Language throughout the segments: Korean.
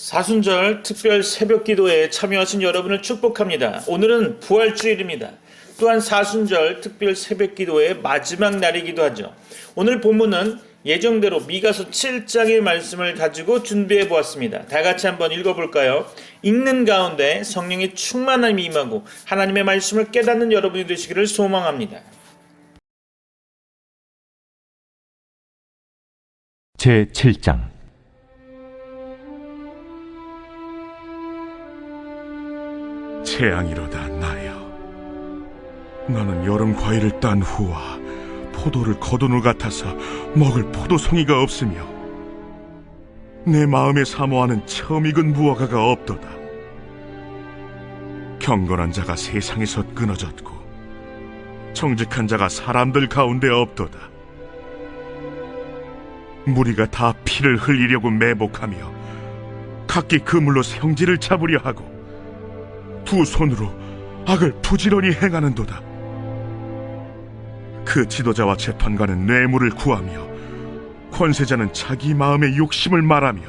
사순절 특별 새벽 기도에 참여하신 여러분을 축복합니다. 오늘은 부활주일입니다. 또한 사순절 특별 새벽 기도의 마지막 날이기도 하죠. 오늘 본문은 예정대로 미가서 7장의 말씀을 가지고 준비해 보았습니다. 다 같이 한번 읽어볼까요? 읽는 가운데 성령의 충만함이 임하고 하나님의 말씀을 깨닫는 여러분이 되시기를 소망합니다. 제7장 재앙이로다 나여, 나는 여름 과일을 딴 후와 포도를 거둔 후 같아서 먹을 포도송이가 없으며 내 마음에 사모하는 처음 익은 무화과가 없도다. 경건한 자가 세상에서 끊어졌고 정직한 자가 사람들 가운데 없도다. 무리가 다 피를 흘리려고 매복하며 각기 그물로 생쥐를 잡으려 하고 두 손으로 악을 부지런히 행하는도다. 그 지도자와 재판관은 뇌물을 구하며 권세자는 자기 마음의 욕심을 말하며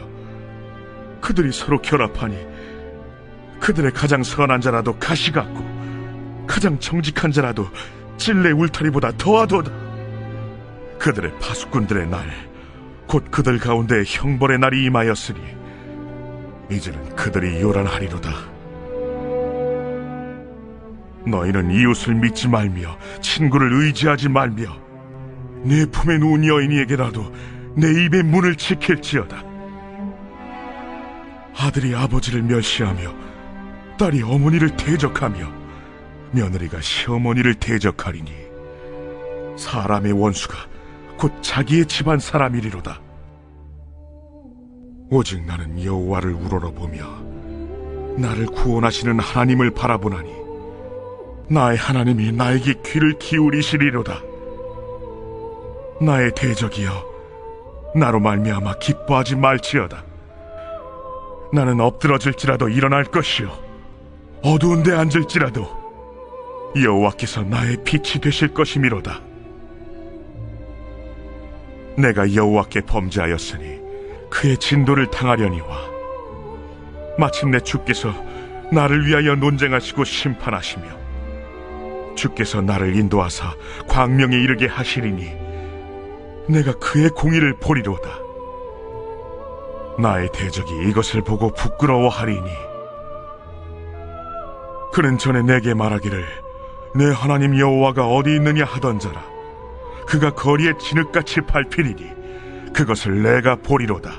그들이 서로 결합하니 그들의 가장 선한 자라도 가시 같고 가장 정직한 자라도 찔레 울타리보다 더하도다. 그들의 파수꾼들의 날, 곧 그들 가운데 형벌의 날이 임하였으니 이제는 그들이 요란하리로다. 너희는 이웃을 믿지 말며 친구를 의지하지 말며 내 품에 누운 여인에게라도 내 입의 문을 지킬지어다. 아들이 아버지를 멸시하며 딸이 어머니를 대적하며 며느리가 시어머니를 대적하리니 사람의 원수가 곧 자기의 집안 사람이리로다. 오직 나는 여호와를 우러러보며 나를 구원하시는 하나님을 바라보나니 나의 하나님이 나에게 귀를 기울이시리로다. 나의 대적이여, 나로 말미암아 기뻐하지 말지어다. 나는 엎드러질지라도 일어날 것이요 어두운 데 앉을지라도 여호와께서 나의 빛이 되실 것이미로다. 내가 여호와께 범죄하였으니 그의 진도를 당하려니와 마침내 주께서 나를 위하여 논쟁하시고 심판하시며 주께서 나를 인도하사 광명에 이르게 하시리니 내가 그의 공의를 보리로다. 나의 대적이 이것을 보고 부끄러워하리니 그는 전에 내게 말하기를 내 하나님 여호와가 어디 있느냐 하던 자라. 그가 거리에 진흙같이 밟히리니 그것을 내가 보리로다.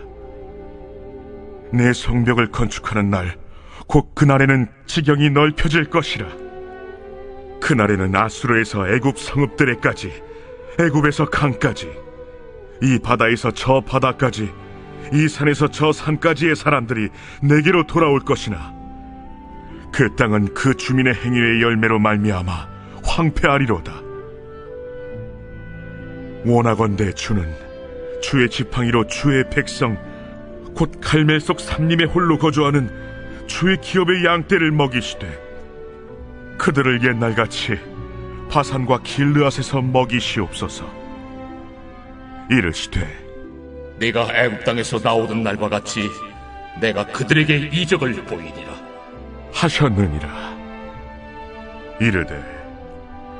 내 성벽을 건축하는 날, 곧 그날에는 지경이 넓혀질 것이라. 그날에는 아수르에서 애굽 성읍들에까지, 애굽에서 강까지, 이 바다에서 저 바다까지, 이 산에서 저 산까지의 사람들이 내게로 돌아올 것이나 그 땅은 그 주민의 행위의 열매로 말미암아 황폐하리로다. 원하건대 주는 주의 지팡이로 주의 백성, 곧 갈멜 속 삼림에 홀로 거주하는 주의 기업의 양떼를 먹이시되 그들을 옛날같이 바산과 길르앗에서 먹이시옵소서. 이르시되 네가 애굽 땅에서 나오던 날과 같이 내가 그들에게 이적을 보이리라 하셨느니라. 이르되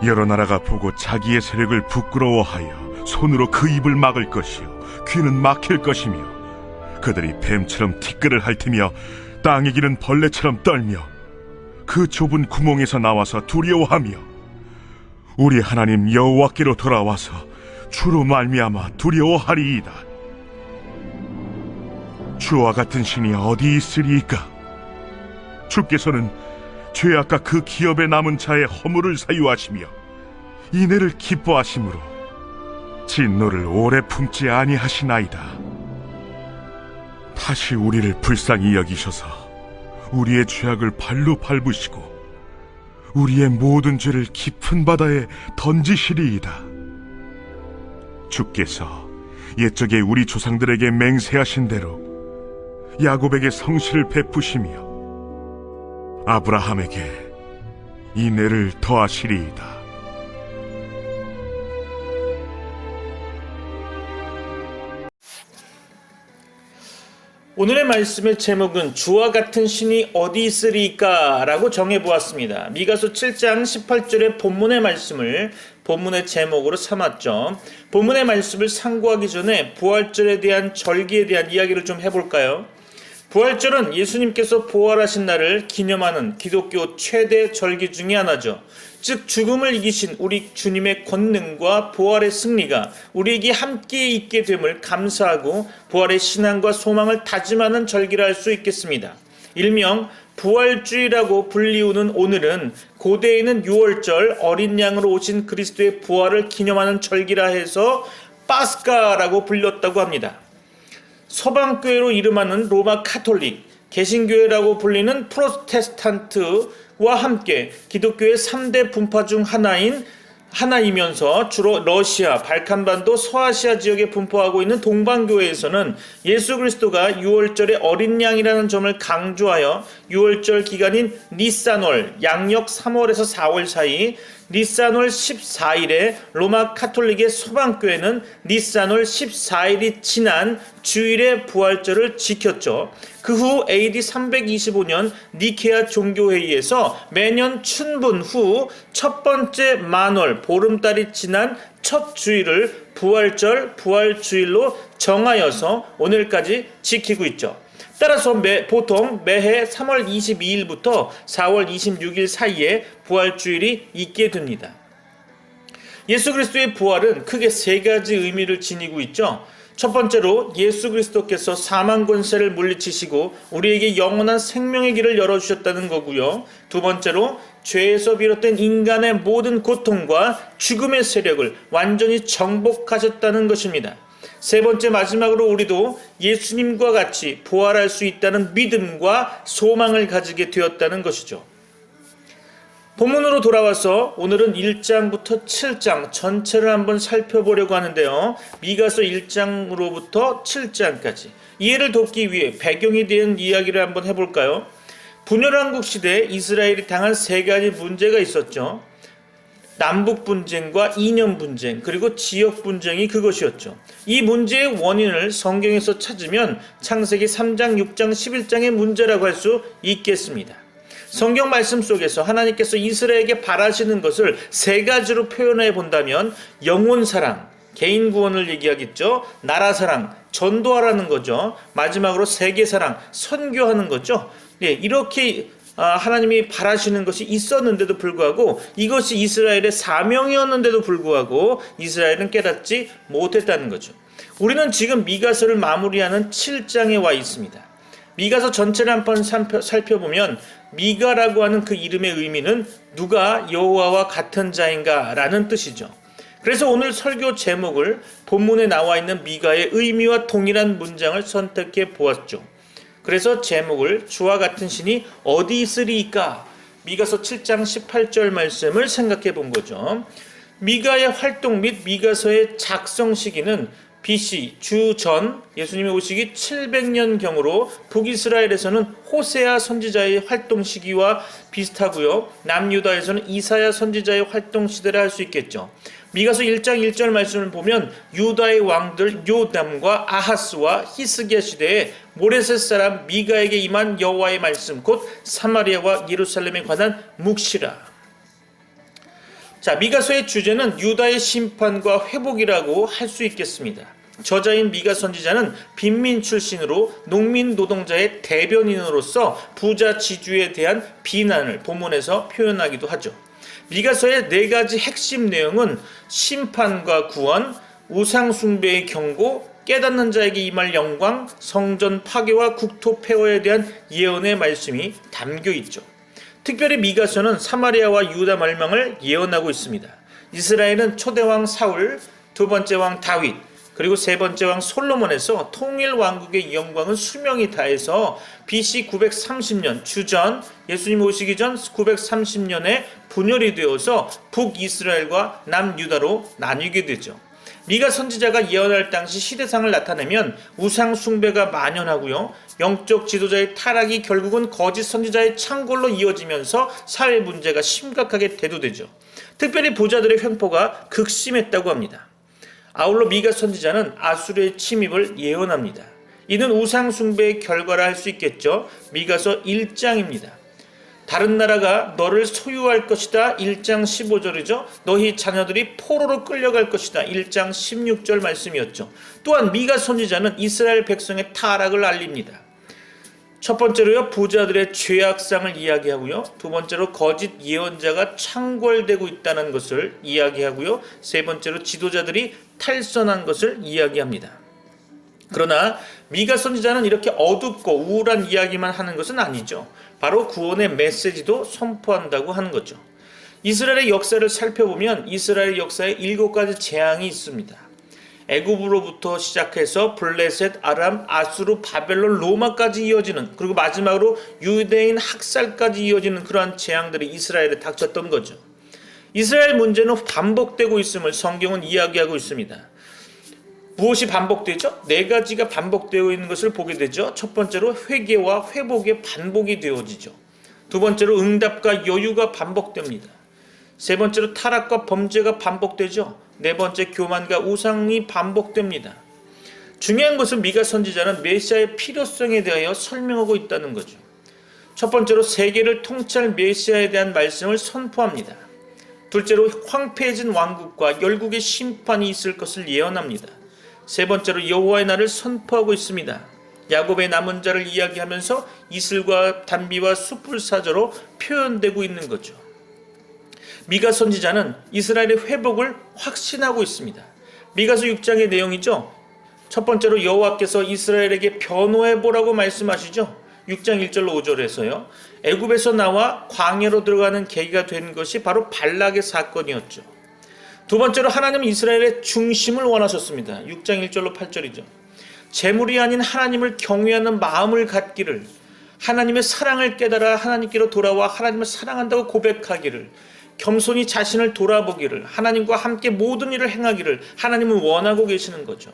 여러 나라가 보고 자기의 세력을 부끄러워하여 손으로 그 입을 막을 것이요 귀는 막힐 것이며 그들이 뱀처럼 티끌을 핥으며 땅에 기는 벌레처럼 떨며 그 좁은 구멍에서 나와서 두려워하며 우리 하나님 여호와께로 돌아와서 주로 말미암아 두려워하리이다. 주와 같은 신이 어디 있으리이까? 주께서는 죄악과 그 기업에 남은 자의 허물을 사유하시며 인애를 기뻐하심으로 진노를 오래 품지 아니하시나이다. 다시 우리를 불쌍히 여기셔서 우리의 죄악을 발로 밟으시고 우리의 모든 죄를 깊은 바다에 던지시리이다. 주께서 옛적에 우리 조상들에게 맹세하신 대로 야곱에게 성실을 베푸시며 아브라함에게 인애를 더하시리이다. 오늘의 말씀의 제목은 주와 같은 신이 어디 있으리까? 라고 정해보았습니다. 미가서 7장 18절의 본문의 말씀을 본문의 제목으로 삼았죠. 본문의 말씀을 상고하기 전에 부활절에 대한 절기에 대한 이야기를 좀 해볼까요? 부활절은 예수님께서 부활하신 날을 기념하는 기독교 최대 절기 중의 하나죠. 즉 죽음을 이기신 우리 주님의 권능과 부활의 승리가 우리에게 함께 있게 됨을 감사하고 부활의 신앙과 소망을 다짐하는 절기라 할 수 있겠습니다. 일명 부활주의라고 불리우는 오늘은 고대에는 유월절 어린 양으로 오신 그리스도의 부활을 기념하는 절기라 해서 파스카라고 불렸다고 합니다. 서방교회로 이름하는 로마 카톨릭, 개신교회라고 불리는 프로테스탄트와 함께 기독교의 3대 분파 중 하나이면서 주로 러시아, 발칸반도, 서아시아 지역에 분포하고 있는 동방교회에서는 예수 그리스도가 유월절의 어린 양이라는 점을 강조하여 유월절 기간인 니산월, 양력 3월에서 4월 사이, 니산월 14일에 로마 카톨릭의 서방교회는 니산월 14일이 지난 주일의 부활절을 지켰죠. 그 후 AD 325년 니케아 종교회의에서 매년 춘분 후 첫 번째 만월 보름달이 지난 첫 주일을 부활절, 부활주일로 정하여서 오늘까지 지키고 있죠. 따라서 보통 매해 3월 22일부터 4월 26일 사이에 부활주일이 있게 됩니다. 예수 그리스도의 부활은 크게 세 가지 의미를 지니고 있죠. 첫 번째로 예수 그리스도께서 사망 권세를 물리치시고 우리에게 영원한 생명의 길을 열어주셨다는 거고요. 두 번째로 죄에서 비롯된 인간의 모든 고통과 죽음의 세력을 완전히 정복하셨다는 것입니다. 세 번째 마지막으로 우리도 예수님과 같이 부활할 수 있다는 믿음과 소망을 가지게 되었다는 것이죠. 본문으로 돌아와서 오늘은 1장부터 7장 전체를 한번 살펴보려고 하는데요. 미가서 1장으로부터 7장까지 이해를 돕기 위해 배경에 대한 이야기를 한번 해볼까요? 분열왕국 시대에 이스라엘이 당한 세 가지 문제가 있었죠. 남북 분쟁과 이념 분쟁, 그리고 지역 분쟁이 그것이었죠. 이 문제의 원인을 성경에서 찾으면 창세기 3장, 6장, 11장의 문제라고 할 수 있겠습니다. 성경 말씀 속에서 하나님께서 이스라엘에게 바라시는 것을 세 가지로 표현해 본다면 영혼 사랑, 개인 구원을 얘기하겠죠. 나라 사랑, 전도하라는 거죠. 마지막으로 세계 사랑, 선교하는 거죠. 네, 이렇게 하나님이 바라시는 것이 있었는데도 불구하고 이것이 이스라엘의 사명이었는데도 불구하고 이스라엘은 깨닫지 못했다는 거죠. 우리는 지금 미가서를 마무리하는 7장에 와 있습니다. 미가서 전체를 한번 살펴보면 미가라고 하는 그 이름의 의미는 누가 여호와와 같은 자인가 라는 뜻이죠. 그래서 오늘 설교 제목을 본문에 나와 있는 미가의 의미와 동일한 문장을 선택해 보았죠. 그래서 제목을 주와 같은 신이 어디 있으리까? 미가서 7장 18절 말씀을 생각해 본 거죠. 미가의 활동 및 미가서의 작성 시기는 BC 주전 예수님이 오시기 700년경으로 북이스라엘에서는 호세아 선지자의 활동 시기와 비슷하고요. 남유다에서는 이사야 선지자의 활동 시대를 할 수 있겠죠. 미가서 1장 1절 말씀을 보면 유다의 왕들 요담과 아하스와 히스기야 시대에 모레셋 사람 미가에게 임한 여호와의 말씀 곧 사마리아와 예루살렘에 관한 묵시라. 자, 미가서의 주제는 유다의 심판과 회복이라고 할 수 있겠습니다. 저자인 미가 선지자는 빈민 출신으로 농민 노동자의 대변인으로서 부자 지주에 대한 비난을 본문에서 표현하기도 하죠. 미가서의 네 가지 핵심 내용은 심판과 구원, 우상 숭배의 경고, 깨닫는 자에게 임할 영광, 성전 파괴와 국토 폐허에 대한 예언의 말씀이 담겨 있죠. 특별히 미가서는 사마리아와 유다 멸망을 예언하고 있습니다. 이스라엘은 초대왕 사울, 두 번째 왕 다윗, 그리고 세 번째 왕 솔로몬에서 통일 왕국의 영광은 수명이 다해서 BC 930년 주전 예수님 오시기 전 930년에 분열이 되어서 북이스라엘과 남유다로 나뉘게 되죠. 미가 선지자가 예언할 당시 시대상을 나타내면 우상 숭배가 만연하고요. 영적 지도자의 타락이 결국은 거짓 선지자의 창궐로 이어지면서 사회 문제가 심각하게 대두되죠. 특별히 부자들의 횡포가 극심했다고 합니다. 아울러 미가 선지자는 아수르의 침입을 예언합니다. 이는 우상 숭배의 결과라 할 수 있겠죠. 미가서 1장입니다. 다른 나라가 너를 소유할 것이다. 1장 15절이죠. 너희 자녀들이 포로로 끌려갈 것이다. 1장 16절 말씀이었죠. 또한 미가 선지자는 이스라엘 백성의 타락을 알립니다. 첫 번째로요, 부자들의 죄악상을 이야기하고요. 두 번째로 거짓 예언자가 창궐되고 있다는 것을 이야기하고요. 세 번째로 지도자들이 탈선한 것을 이야기합니다. 그러나 미가 선지자는 이렇게 어둡고 우울한 이야기만 하는 것은 아니죠. 바로 구원의 메시지도 선포한다고 하는 거죠. 이스라엘의 역사를 살펴보면 이스라엘 역사에 7가지 재앙이 있습니다. 애굽으로부터 시작해서 블레셋, 아람, 아수르, 바벨론, 로마까지 이어지는, 그리고 마지막으로 유대인 학살까지 이어지는 그러한 재앙들이 이스라엘에 닥쳤던 거죠. 이스라엘 문제는 반복되고 있음을 성경은 이야기하고 있습니다. 무엇이 반복되죠? 4가지가 반복되어 있는 것을 보게 되죠. 첫 번째로 회개와 회복의 반복이 되어지죠. 두 번째로 응답과 여유가 반복됩니다. 세 번째로 타락과 범죄가 반복되죠. 네 번째 교만과 우상이 반복됩니다. 중요한 것은 미가 선지자는 메시아의 필요성에 대하여 설명하고 있다는 거죠. 첫 번째로 세계를 통치할 메시아에 대한 말씀을 선포합니다. 둘째로 황폐해진 왕국과 열국의 심판이 있을 것을 예언합니다. 세 번째로 여호와의 날을 선포하고 있습니다. 야곱의 남은 자를 이야기하면서 이슬과 단비와 숯불사저로 표현되고 있는 거죠. 미가 선지자는 이스라엘의 회복을 확신하고 있습니다. 미가서 6장의 내용이죠. 첫 번째로 여호와께서 이스라엘에게 변호해보라고 말씀하시죠. 6장 1절로 5절에서요. 애굽에서 나와 광야로 들어가는 계기가 된 것이 바로 발락의 사건이었죠. 두 번째로 하나님은 이스라엘의 중심을 원하셨습니다. 6장 1절로 8절이죠. 재물이 아닌 하나님을 경외하는 마음을 갖기를, 하나님의 사랑을 깨달아 하나님께로 돌아와 하나님을 사랑한다고 고백하기를, 겸손히 자신을 돌아보기를, 하나님과 함께 모든 일을 행하기를 하나님은 원하고 계시는 거죠.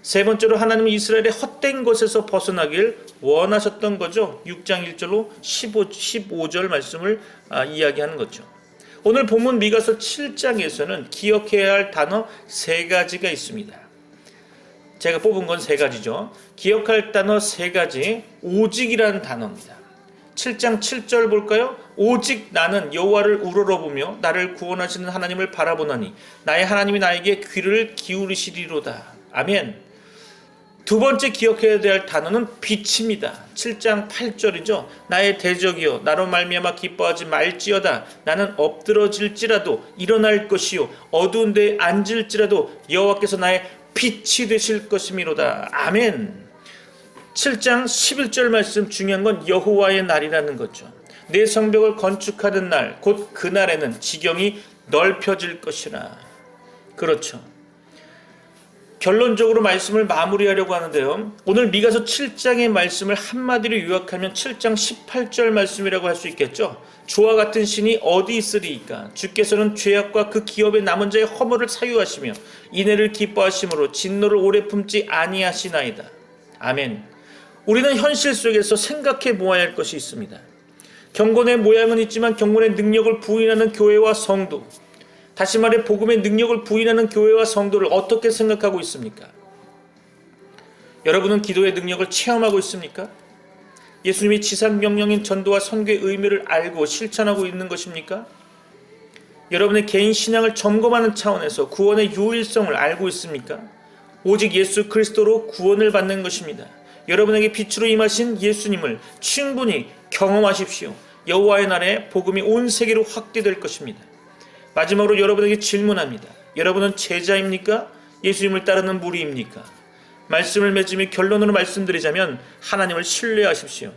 세 번째로 하나님은 이스라엘의 헛된 것에서 벗어나길 원하셨던 거죠. 6장 1절로 15절 말씀을 이야기하는 거죠. 오늘 본문 미가서 7장에서는 기억해야 할 단어 3가지가 있습니다. 제가 뽑은 건 3가지죠. 기억할 단어 3가지, 오직이라는 단어입니다. 7장 7절 볼까요? 오직 나는 여호와를 우러러보며 나를 구원하시는 하나님을 바라보나니 나의 하나님이 나에게 귀를 기울이시리로다. 아멘. 두 번째 기억해야 될 단어는 빛입니다. 7장 8절이죠. 나의 대적이여 나로 말미암아 기뻐하지 말지어다. 나는 엎드러질지라도 일어날 것이요 어두운 데에 앉을지라도 여호와께서 나의 빛이 되실 것이미로다. 아멘. 7장 11절 말씀, 중요한 건 여호와의 날이라는 거죠. 내 성벽을 건축하는 날, 곧 그날에는 지경이 넓혀질 것이라. 그렇죠. 결론적으로 말씀을 마무리하려고 하는데요. 오늘 미가서 7장의 말씀을 한마디로 요약하면 7장 18절 말씀이라고 할 수 있겠죠. 주와 같은 신이 어디 있으리이까? 주께서는 죄악과 그 기업의 남은 자의 허물을 사유하시며 인애를 기뻐하심으로 진노를 오래 품지 아니하시나이다. 아멘. 우리는 현실 속에서 생각해 보아야 할 것이 있습니다. 경건의 모양은 있지만 경건의 능력을 부인하는 교회와 성도, 다시 말해 복음의 능력을 부인하는 교회와 성도를 어떻게 생각하고 있습니까? 여러분은 기도의 능력을 체험하고 있습니까? 예수님이 지상명령인 전도와 선교의 의미를 알고 실천하고 있는 것입니까? 여러분의 개인 신앙을 점검하는 차원에서 구원의 유일성을 알고 있습니까? 오직 예수 그리스도로 구원을 받는 것입니다. 여러분에게 빛으로 임하신 예수님을 충분히 경험하십시오. 여호와의 날에 복음이 온 세계로 확대될 것입니다. 마지막으로 여러분에게 질문합니다. 여러분은 제자입니까? 예수님을 따르는 무리입니까? 말씀을 맺으며 결론으로 말씀드리자면 하나님을 신뢰하십시오.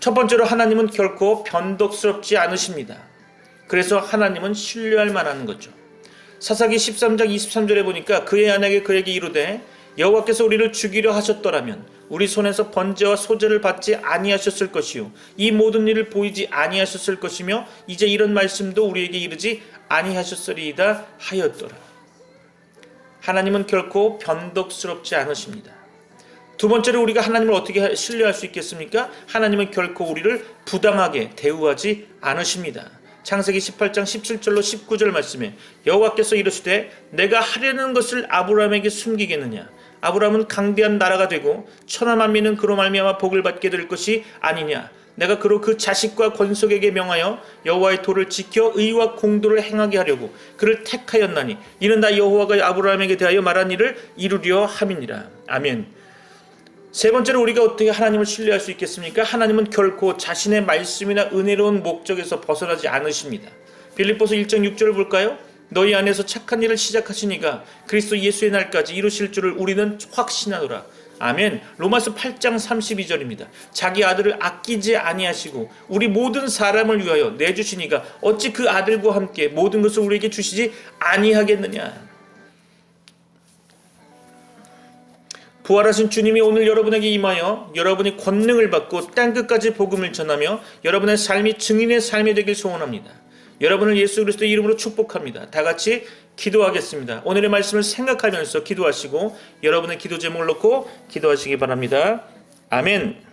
첫 번째로 하나님은 결코 변덕스럽지 않으십니다. 그래서 하나님은 신뢰할 만한 거죠. 사사기 13장 23절에 보니까 그의 아내에게 그에게 이르되 여호와께서 우리를 죽이려 하셨더라면 우리 손에서 번제와 소제를 받지 아니하셨을 것이요 이 모든 일을 보이지 아니하셨을 것이며 이제 이런 말씀도 우리에게 이르지 아니하셨으리이다 하였더라. 하나님은 결코 변덕스럽지 않으십니다. 두 번째로 우리가 하나님을 어떻게 신뢰할 수 있겠습니까? 하나님은 결코 우리를 부당하게 대우하지 않으십니다. 창세기 18장 17절로 19절 말씀에 여호와께서 이르시되 내가 하려는 것을 아브라함에게 숨기겠느냐? 아브라함은 강대한 나라가 되고 천하 만민은 그로 말미암아 복을 받게 될 것이 아니냐. 내가 그로 그 자식과 권속에게 명하여 여호와의 도를 지켜 의와 공도를 행하게 하려고 그를 택하였나니 이는 다 여호와가 아브라함에게 대하여 말한 일을 이루려 함이니라. 아멘. 세 번째로 우리가 어떻게 하나님을 신뢰할 수 있겠습니까? 하나님은 결코 자신의 말씀이나 은혜로운 목적에서 벗어나지 않으십니다. 빌립보서 1장 6절을 볼까요? 너희 안에서 착한 일을 시작하시니가 그리스도 예수의 날까지 이루실 줄을 우리는 확신하노라. 아멘. 로마서 8장 32절입니다. 자기 아들을 아끼지 아니하시고 우리 모든 사람을 위하여 내주시니가 어찌 그 아들과 함께 모든 것을 우리에게 주시지 아니하겠느냐. 부활하신 주님이 오늘 여러분에게 임하여 여러분이 권능을 받고 땅끝까지 복음을 전하며 여러분의 삶이 증인의 삶이 되길 소원합니다. 여러분을 예수 그리스도의 이름으로 축복합니다. 다 같이 기도하겠습니다. 오늘의 말씀을 생각하면서 기도하시고 여러분의 기도 제목을 놓고 기도하시기 바랍니다. 아멘.